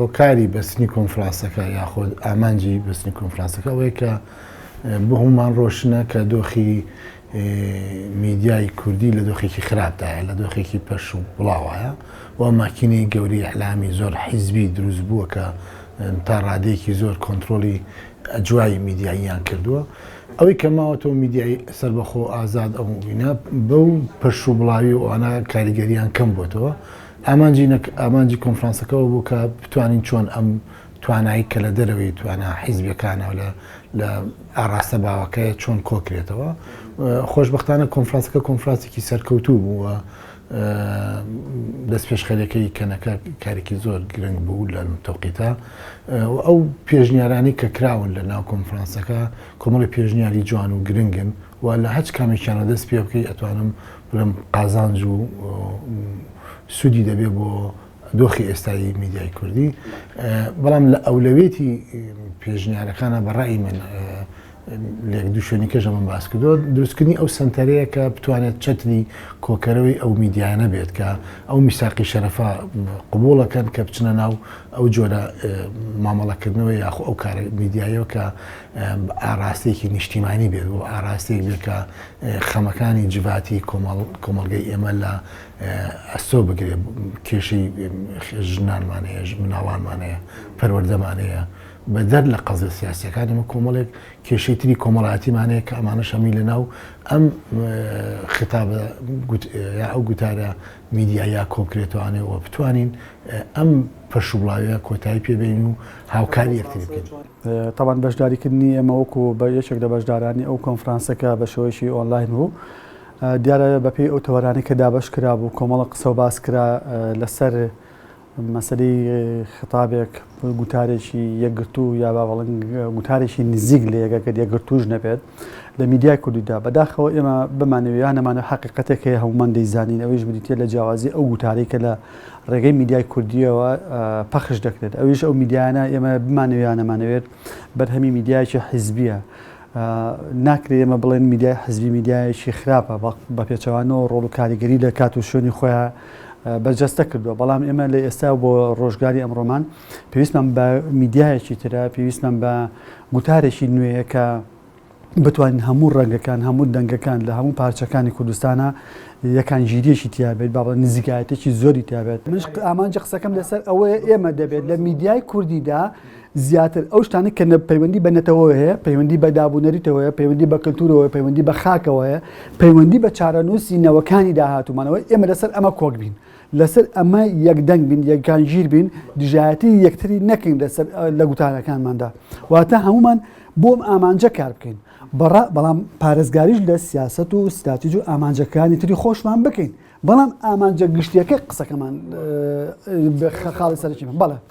هۆکاری بەستنی کۆنفرانسەکە یاخود ئامانجی بەستنی کۆنفرانسەکە ئەوەیە کە بۆ هەمومان ڕۆشنە کە دۆخی میدیای کوردی لە دۆخێکی خراپدایە، لە دۆخێکی پەش و بڵاوایە و ماکینەی گەوری ئەعلامی زۆر حیزبی دروست بووە کە تا ڕادەیەکی زۆر کۆنتترۆلی ئەجوای میدیاییان کردووە. ئەوەی کە ماوەتەوە میدیای سەربەخۆ ئازاد ئەو وینە بەو پەش و بڵاوی و ئەوانە کاریگەریان کەم بۆتەوە. ئامانجی کۆنفرانسەکەەوە بوو کە بتوانین چۆن ئەم توانایی کە لە دەرەوەی توانە حیزبەکانەوە لە ئاراستە باوەکەیە چۆن کۆکرێتەوە. خۆشبەختانە کۆنفرانسەکە کۆنفرانسێکی سەرکەوتوو بووە، دەست پێشخەرەکەی کەنەکە کارێکی زۆر گرنگ بوو لە تەوقیتە. ئەو پێشنیارانی کە کراون لە ناو کۆنفرانسەکە کۆمەڵی پێشنیاری جوان و گرنگن و لە هەچ کامێکیانە دەست پێ بکەی ئەتوانم بڵێم قازانج و سوودی دەبێ بۆ دۆخی ئێستایی میدیای کوردی. بەڵام لە ئەولەوێتی پێشنیارەکانە بەڕای من لێک دوو شوێنیکەژە من باس کردووە، دروستکردنی ئەو سنتەرەیە کە بتوانێت چەتری کۆکەرەوەی ئەو میدیانە بێت کە ئەو میساقی شەرەفا قبوڵەکەن کە بچنە ناو ئەو جۆرە مامەڵەکردنەوەی یاخۆ ئەو کارە میدیایەوە کە ئاراستەیەکی نیشتیمانی بێت و ئاراستەیەک بێت کە خەمەکانی جڤاتی کۆمەڵگەی ئێمە لە ئەستۆ بگرێت، کێشەی ژنانمانەیە، مناڵانمانەیە، پەروەردەمانەیە بە دەر لە قەزە سیاسیەکانیمە کۆمەڵێک کێشەی تری کۆمەڵایەتیمانەیە کە ئەمانە شەمیل لەناو ئەم ختابە ئەو گوتارە میدیایا کۆکرێتوانێەوە بتوانین ئەم پەشوبڵاویە کۆتایی پێبین و هاوکاری یەکتری بکەین. تاوان بەشداریکردنی ئێمە وەکو بە یەکێک لە بەشدارانی ئەو کۆنفرانسەکە بە شێوەیەکی ئۆنلاین بوو، دیارە بەپێی ئەو تەوەرانی کە دابەش کرا بوو کۆمەڵە قسە و باس کرا لەسەر مەسەلەی ختابێک گوتارێکی یەکگرتوو یا باڵنگ گوتارێکی نزیک لە یەکەکە یەکگرتووش نەبێت لە میدیای کوردیدا. بەداخەوە ئێمە بمانەوەیانەمانە حقیقەتێک هەیە هەمومان دەیزانین، ئەویش بریتە لە جیاوازی ئەو گوتارەی کە لە ڕێگەی میدیای کوردیەوە پەخش دەکرێت. ئەویش ئەو میدیانە ئێمە بمانەوەیانەمانەوێت بەرهەمی میدیایکی حیزبیە، ناکرێت ئێمە بڵێن میدیای حیزبی میدیایکی خراپە بە پێچەوانەوە ڕۆڵ و کاریگەری لە کات و شوێنی خۆیان بەرجەستە کردووە. بەڵام ئێمە لە ئێستا بۆ ڕۆژگاری ئەمڕۆمان پێویستمان بە میدیایەکی ترە، پێویستمان بە گوتارێکی نوێیە کە بتوانین هەموو ڕەنگەکان، هەموو دەنگەکان لە هەموو پارچەکانی کوردستانە یەکان ژیریەکی تیابێت، با بڵێن نزیکایەتێکی زۆری تیابێت. منش ئامانجی قسەکەم لەسەر ئەوەیە ئێمە دەبێت لە میدیای کوردیدا زیاتر ئەو شتانی کە پەیوەندی بە نەتەوە هەیە، پەیوەندی بە دابوونەریتەوەیە، پەیوەندی بە کللتورەوە، پەیوەندی بە خاکەوەیە، پەیوەندی بە چارەنووسی نەوەکانی داهاتوومانەوە، ئێمە لەسەر ئەمە کۆک بین، لەسەر ئەمە یەکدەنگ بین، یەکان ژیر بین، دژایەتی یەکتری نەکەین لە گوتارەکانماندا، واتە هەمومان بۆم ئامانجە کار بکەین. بەڵام پارێزگاریش لە سیاست و استراتیژی و ئامانجەکانی تری خۆشمان بکەین، بەڵام ئامانجە گشتیەکە قسەکەمان خاڵی سەرچین بەڵێ.